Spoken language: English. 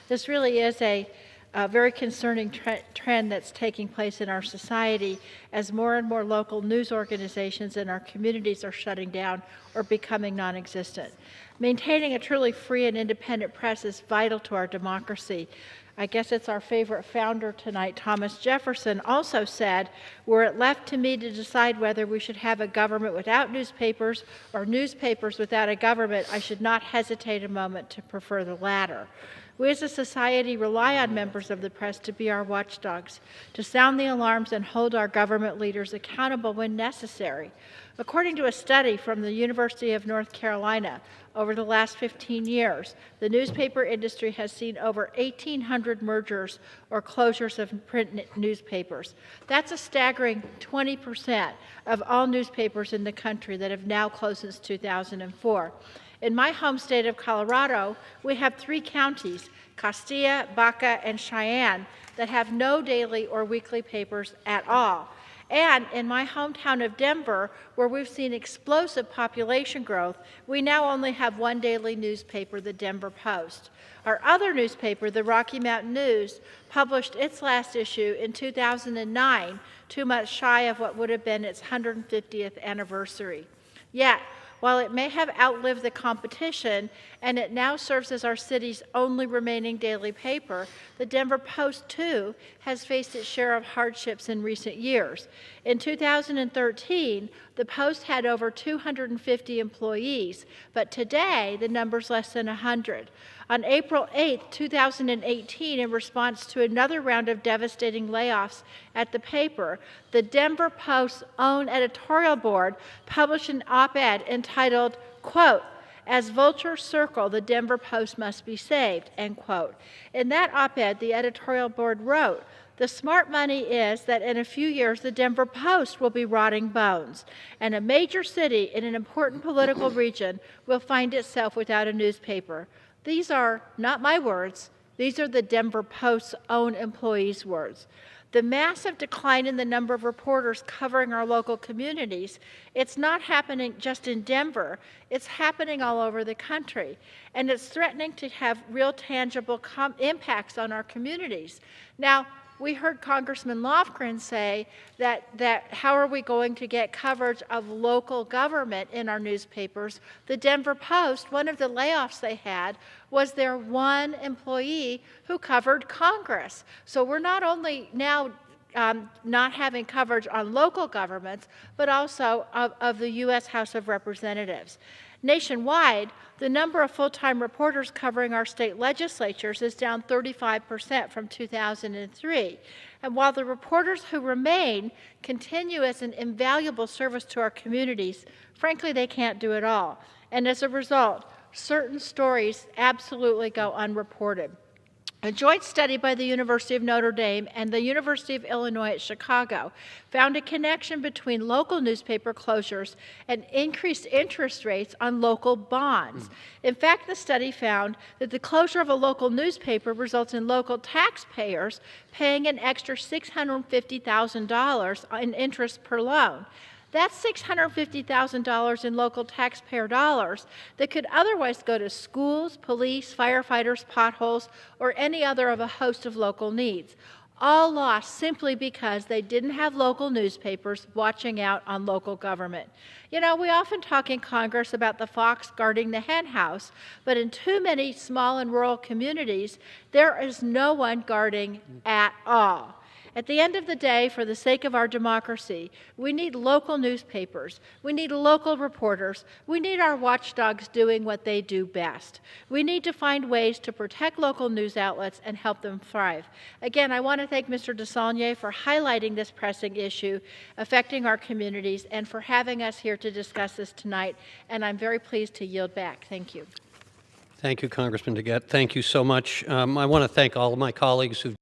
This really is a very concerning trend that's taking place in our society as more and more local news organizations in our communities are shutting down or becoming non-existent. Maintaining a truly free and independent press is vital to our democracy. I guess it's our favorite founder tonight, Thomas Jefferson, also said, "Were it left to me to decide whether we should have a government without newspapers or newspapers without a government, I should not hesitate a moment to prefer the latter." We as a society rely on members of the press to be our watchdogs, to sound the alarms and hold our government leaders accountable when necessary. According to a study from the University of North Carolina, over the last 15 years, the newspaper industry has seen over 1,800 mergers or closures of print newspapers. That's a staggering 20% of all newspapers in the country that have now closed since 2004. In my home state of Colorado, we have 3 counties, Castilla, Baca, and Cheyenne, that have no daily or weekly papers at all. And in my hometown of Denver, where we've seen explosive population growth, we now only have 1 daily newspaper, the Denver Post. Our other newspaper, the Rocky Mountain News, published its last issue in 2009, 2 months shy of what would have been its 150th anniversary. Yet, while it may have outlived the competition and it now serves as our city's only remaining daily paper, the Denver Post, too, has faced its share of hardships in recent years. In 2013, the Post had over 250 employees, but today the number's less than 100. On April 8, 2018, in response to another round of devastating layoffs at the paper, the Denver Post's own editorial board published an op-ed entitled, quote, "As vultures circle, the Denver Post must be saved," end quote. In that op-ed, the editorial board wrote, "The smart money is that in a few years the Denver Post will be rotting bones, and a major city in an important political region will find itself without a newspaper." These are not my words. These are the Denver Post's own employees' words. The massive decline in the number of reporters covering our local communities, it's not happening just in Denver. It's happening all over the country. And it's threatening to have real tangible impacts on our communities. Now, we heard Congressman Lofgren say that how are we going to get coverage of local government in our newspapers? The Denver Post, one of the layoffs they had was their 1 employee who covered Congress. So we're not only now not having coverage on local governments, but also of the U.S. House of Representatives. Nationwide, the number of full-time reporters covering our state legislatures is down 35% from 2003. And while the reporters who remain continue as an invaluable service to our communities, frankly, they can't do it all. And as a result, certain stories absolutely go unreported. A joint study by the University of Notre Dame and the University of Illinois at Chicago found a connection between local newspaper closures and increased interest rates on local bonds. In fact, the study found that the closure of a local newspaper results in local taxpayers paying an extra $650,000 in interest per loan. That's $650,000 in local taxpayer dollars that could otherwise go to schools, police, firefighters, potholes, or any other of a host of local needs. All lost simply because they didn't have local newspapers watching out on local government. You know, we often talk in Congress about the fox guarding the hen house, but in too many small and rural communities, there is no one guarding at all. At the end of the day, for the sake of our democracy, we need local newspapers. We need local reporters. We need our watchdogs doing what they do best. We need to find ways to protect local news outlets and help them thrive. Again, I want to thank Mr. DeSaulnier for highlighting this pressing issue affecting our communities and for having us here to discuss this tonight. And I'm very pleased to yield back. Thank you. Thank you, Congressman DeGette. Thank you so much. I want to thank all of my colleagues who